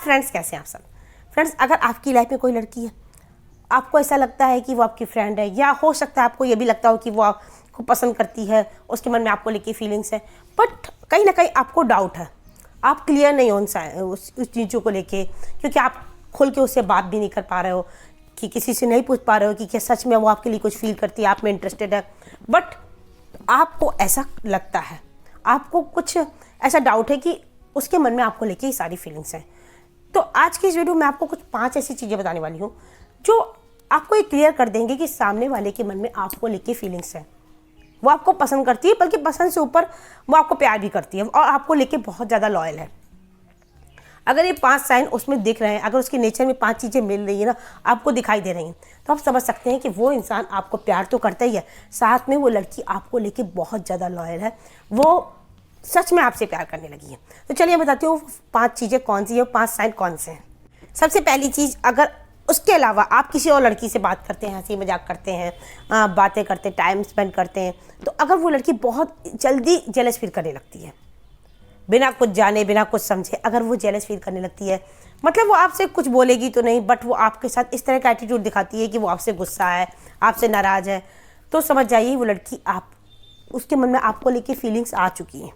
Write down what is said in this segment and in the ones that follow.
Friends, कैसे हैं आप सब। फ्रेंड्स, अगर आपकी लाइफ में कोई लड़की है, आपको ऐसा लगता है कि वो आपकी फ्रेंड है, या हो सकता है आपको ये भी लगता हो कि वो आपको पसंद करती है, उसके मन में आपको लेके फीलिंग्स है, बट कहीं ना कहीं आपको डाउट है, आप क्लियर नहीं हो उस चीज़ों को लेके, क्योंकि आप खुल के उससे बात भी नहीं कर पा रहे हो, कि किसी से नहीं पूछ पा रहे हो कि क्या सच में वो आपके लिए कुछ फील करती है, आप में इंटरेस्टेड है, बट आपको ऐसा लगता है, आपको कुछ ऐसा डाउट है कि उसके मन में आपको लेके ही सारी फीलिंग्स हैं। तो आज की इस वीडियो में आपको कुछ 5 ऐसी चीज़ें बताने वाली हूँ जो आपको ये क्लियर कर देंगे कि सामने वाले के मन में आपको लेके फीलिंग्स है, वो आपको पसंद करती है, बल्कि पसंद से ऊपर वो आपको प्यार भी करती है और आपको लेके बहुत ज़्यादा लॉयल है। अगर ये 5 साइन उसमें दिख रहे हैं, अगर उसके नेचर में 5 चीज़ें मिल रही है ना, आपको दिखाई दे रही हैं, तो आप समझ सकते हैं कि वो इंसान आपको प्यार तो करता ही है, साथ में वो लड़की आपको लेके बहुत ज़्यादा लॉयल है, वो सच में आपसे प्यार करने लगी है। तो चलिए बताती हूँ 5 चीज़ें कौन सी है, 5 साइन कौन से हैं। सबसे पहली चीज़, अगर उसके अलावा आप किसी और लड़की से बात करते हैं, हंसी मजाक करते हैं, बातें करते, टाइम स्पेंड करते हैं, तो अगर वो लड़की बहुत जल्दी जेलस फील करने लगती है, बिना कुछ जाने बिना कुछ समझे अगर वो जेलस फील करने लगती है, मतलब वो आपसे कुछ बोलेगी तो नहीं, बट वो आपके साथ इस तरह का एटीट्यूड दिखाती है कि वो आपसे गुस्सा है, आपसे नाराज़ है, तो समझ जाइए वो लड़की उसके मन में आपको लेके फीलिंग्स आ चुकी हैं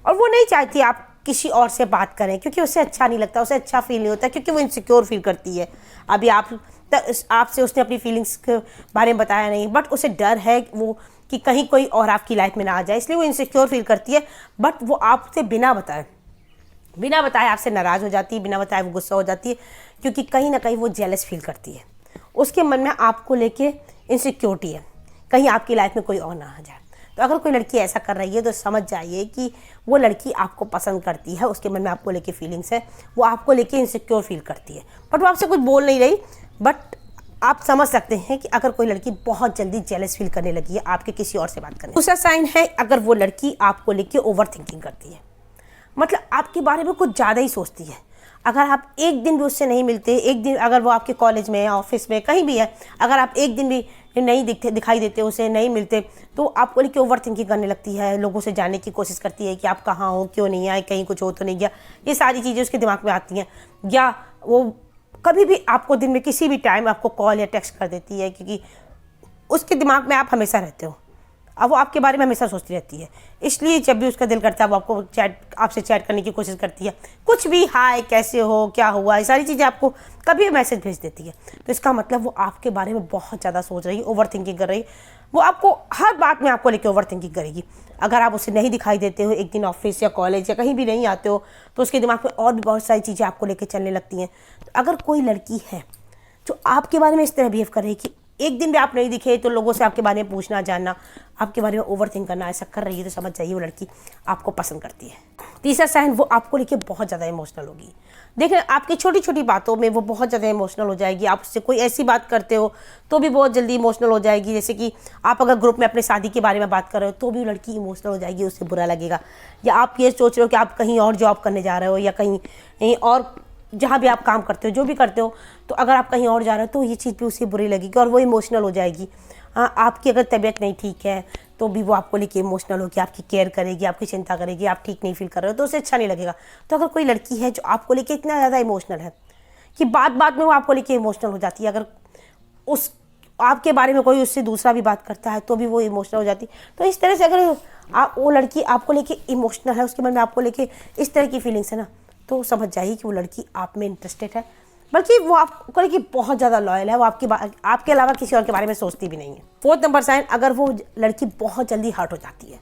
और वो नहीं चाहती आप किसी और से बात करें, क्योंकि उसे अच्छा नहीं लगता, उसे अच्छा फील नहीं होता, क्योंकि वो इनसिक्योर फील करती है। अभी आपसे उसने अपनी फीलिंग्स के बारे में बताया नहीं, बट उसे डर है वो कि कहीं कोई और आपकी लाइफ में ना आ जाए, इसलिए वो इनसिक्योर फील करती है, बट वो आपसे बिना बताए आपसे नाराज़ हो जाती है, बिना बताए वो गुस्सा हो जाती है, क्योंकि कहीं ना कहीं वो जेलस फील करती है। उसके मन में आपको लेके इनसिक्योरिटी है, कहीं आपकी लाइफ में कोई और ना आ जाए। तो अगर कोई लड़की ऐसा कर रही है तो समझ जाइए कि वो लड़की आपको पसंद करती है, उसके मन में आपको लेके फीलिंग्स है, वो आपको लेके इनसिक्योर फील करती है, बट वो आपसे कुछ बोल नहीं रही, बट आप समझ सकते हैं कि अगर कोई लड़की बहुत जल्दी जेलस फील करने लगी है आपके किसी और से बात करने। दूसरा साइन है, अगर वो लड़की आपको लेके ओवर थिंकिंग करती है, मतलब आपके बारे में कुछ ज़्यादा ही सोचती है। अगर आप एक दिन भी उससे नहीं मिलते, एक दिन अगर वो आपके कॉलेज में, ऑफिस में, कहीं भी है, अगर आप एक दिन भी नहीं दिखाई देते, उसे नहीं मिलते, तो आपको लेके ओवर थिंकिंग करने लगती है, लोगों से जानने की कोशिश करती है कि आप कहाँ हो, क्यों नहीं आए, कहीं कुछ हो तो नहीं गया, ये सारी चीज़ें उसके दिमाग में आती हैं। या वो कभी भी आपको दिन में किसी भी टाइम आपको कॉल या टेक्स्ट कर देती है, क्योंकि उसके दिमाग में आप हमेशा रहते हो, अब वो आपके बारे में हमेशा सोचती रहती है, इसलिए जब भी उसका दिल करता है वो आपसे चैट करने की कोशिश करती है, कुछ भी, हाय कैसे हो, क्या हुआ, ये सारी चीज़ें आपको कभी मैसेज भेज देती है। तो इसका मतलब वो आपके बारे में बहुत ज़्यादा सोच रही है, ओवर थिंकिंग कर रही है, वो आपको हर बात में आपको लेके ओवर थिंकिंग करेगी। अगर आप उसे नहीं दिखाई देते हो, एक दिन ऑफिस या कॉलेज या कहीं भी नहीं आते हो, तो उसके दिमाग में और भी बहुत सारी चीज़ें आपको लेके चलने लगती हैं। तो अगर कोई लड़की है जो आपके बारे में इस तरह बिहेव कर रही है कि एक दिन भी आप नहीं दिखे तो लोगों से आपके बारे में पूछना, जानना, आपके बारे में ओवर थिंक करना, ऐसा कर रही है, तो समझ जाइए वो लड़की आपको पसंद करती है। तीसरा साइन, वो आपको लेके बहुत ज़्यादा इमोशनल होगी। देखें, आपकी छोटी छोटी बातों में वो बहुत ज़्यादा इमोशनल हो जाएगी। आप उससे कोई ऐसी बात करते हो तो भी बहुत जल्दी इमोशनल हो जाएगी, जैसे कि आप अगर ग्रुप में अपने शादी के बारे में बात कर रहे हो तो भी वो लड़की इमोशनल हो जाएगी, उससे बुरा लगेगा। या आप ये सोच रहे हो कि आप कहीं और जॉब करने जा रहे हो, या कहीं और जहाँ भी आप काम करते हो, जो भी करते हो, तो अगर आप कहीं और जा रहे हो तो ये चीज़ भी उसे बुरी लगेगी और वो इमोशनल हो जाएगी। आपकी अगर तबीयत नहीं ठीक है तो भी वो आपको लेके इमोशनल होगी, आपकी केयर करेगी, आपकी चिंता करेगी, आप ठीक नहीं फील कर रहे हो तो उसे अच्छा नहीं लगेगा। तो अगर कोई लड़की है जो आपको लेके इतना ज़्यादा इमोशनल है कि बात बात में वो आपको लेके इमोशनल हो जाती है, अगर आपके बारे में कोई उससे दूसरा भी बात करता है तो भी वो इमोशनल हो जाती है, तो इस तरह से अगर वो लड़की आपको लेके इमोशनल है, उसके मन में आपको लेके इस तरह की फीलिंग्स है ना, तो समझ जाइए कि वो लड़की आप में इंटरेस्टेड है, बल्कि वो आपको लेके बहुत ज़्यादा लॉयल है, वो आपके अलावा किसी और के बारे में सोचती भी नहीं है। 4 नंबर साइन, अगर वो लड़की बहुत जल्दी हर्ट हो जाती है।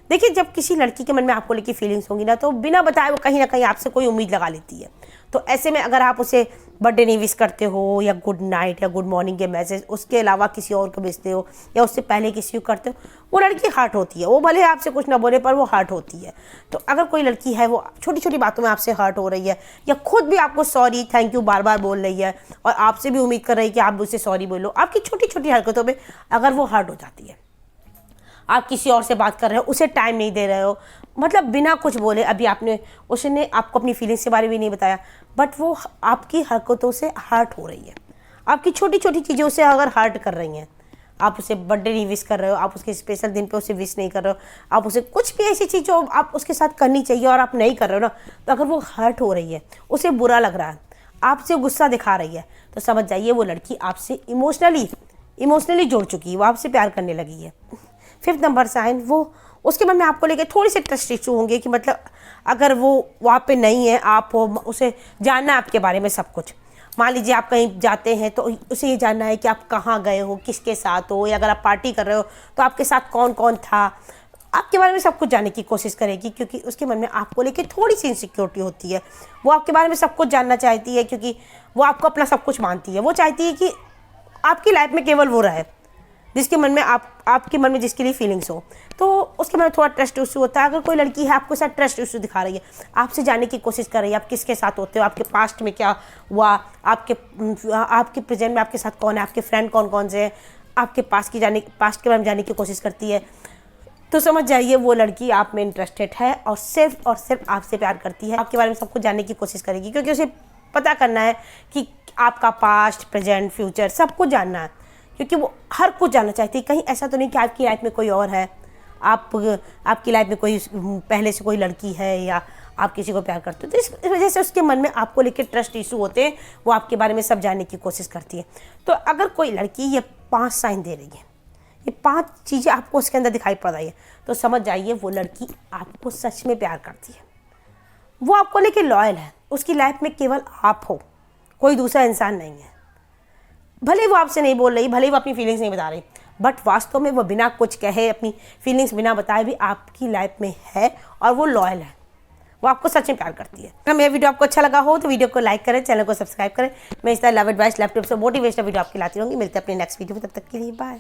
देखिए, जब किसी लड़की के मन में आपको लेके फीलिंग्स होंगी ना, तो बिना बताए वो कहीं ना कहीं आपसे कोई उम्मीद लगा लेती है। तो ऐसे में अगर आप उसे बर्थडे नहीं विश करते हो, या गुड नाइट या गुड मॉर्निंग के मैसेज उसके अलावा किसी और को भेजते हो, या उससे पहले किसी को करते हो, वो लड़की हर्ट होती है। वो भले आपसे कुछ ना बोले, पर वो हर्ट होती है। तो अगर कोई लड़की है वो छोटी छोटी बातों में आपसे हर्ट हो रही है, या खुद भी आपको सॉरी, थैंक यू बार बार बोल रही है, और आपसे भी उम्मीद कर रही है कि आप उससे सॉरी बोलो, आपकी छोटी छोटी हरकतों में अगर वो हर्ट हो जाती है, आप किसी और से बात कर रहे हो, उसे टाइम नहीं दे रहे हो, मतलब बिना कुछ बोले, अभी उसने आपको अपनी फीलिंग्स के बारे में नहीं बताया, बट वो आपकी हरकतों से हर्ट हो रही है, आपकी छोटी छोटी चीज़ों से अगर हर्ट कर रही हैं, आप उसे बर्थडे नहीं विश कर रहे हो, आप उसके स्पेशल दिन पे उसे विश नहीं कर रहे हो, आप उसे कुछ भी ऐसी चीज़ जो आप उसके साथ करनी चाहिए और आप नहीं कर रहे हो ना, तो अगर वो हर्ट हो रही है, उसे बुरा लग रहा है, आपसे गुस्सा दिखा रही है, तो समझ जाइए वो लड़की आपसे इमोशनली जुड़ चुकी है, वो आपसे प्यार करने लगी है। 5th नंबर साइन, वो उसके मन में आपको लेके थोड़ी सी ट्रस्ट इशू होंगे कि मतलब अगर वो वहाँ पे नहीं है, आप हो, उसे जानना है आपके बारे में सब कुछ। मान लीजिए आप कहीं जाते हैं तो उसे ये जानना है कि आप कहाँ गए हो, किसके साथ हो, या अगर आप पार्टी कर रहे हो तो आपके साथ कौन कौन था, आपके बारे में सब कुछ जानने की कोशिश करेगी, क्योंकि उसके मन में आपको लेके थोड़ी सी इनसिक्योरिटी होती है। वो आपके बारे में सब कुछ जानना चाहती है, क्योंकि वो आपको अपना सब कुछ मानती है। वो चाहती है कि आपकी लाइफ में केवल वो रहे जिसके मन में आपके मन में जिसके लिए फीलिंग्स हो। तो उसके मन में थोड़ा ट्रस्ट इशू होता है। अगर कोई लड़की है आपके साथ ट्रस्ट इशू दिखा रही है, आपसे जानने की कोशिश कर रही है आप किसके साथ होते हो, आपके पास्ट में क्या हुआ, आपके प्रेजेंट में आपके साथ कौन है, आपके फ्रेंड कौन कौन से हैं, आपके पास्ट के बारे में जानने की कोशिश करती है, तो समझ जाइए वो लड़की आप में इंटरेस्टेड है और सिर्फ आपसे प्यार करती है। आपके बारे में सब कुछ जानने की कोशिश करेगी, क्योंकि उसे पता करना है कि आपका पास्ट, प्रेजेंट, फ्यूचर सब कुछ जानना है, क्योंकि वो हर कुछ जानना चाहती है। कहीं ऐसा तो नहीं कि आपकी लाइफ में कोई और है, आपकी लाइफ में कोई पहले से कोई लड़की है, या आप किसी को प्यार करते हो। तो इस वजह से उसके मन में आपको लेकर ट्रस्ट इशू होते हैं, वो आपके बारे में सब जानने की कोशिश करती है। तो अगर कोई लड़की ये 5 साइन दे रही है, ये 5 चीज़ें आपको उसके अंदर दिखाई पड़ रही है, तो समझ जाइए वो लड़की आपको सच में प्यार करती है। वो आपको लेके लॉयल है, उसकी लाइफ में केवल आप हो, कोई दूसरा इंसान नहीं है। भले वो आपसे नहीं बोल रही, भले वो अपनी फीलिंग्स नहीं बता रही, बट वास्तव में वो बिना कुछ कहे, अपनी फीलिंग्स बिना बताए भी आपकी लाइफ में है और वो लॉयल है, वो आपको सच में प्यार करती है। अगर मेरा वीडियो आपको अच्छा लगा हो तो वीडियो को लाइक करें, चैनल को सब्सक्राइब करें। मैं इस तरह लव एडवाइस, लैपटॉप से मोटिवेशनल वीडियो आपकी लाती रहूँगी। मिलते हैं अपने नेक्स्ट वीडियो में, तब तक के लिए बाय।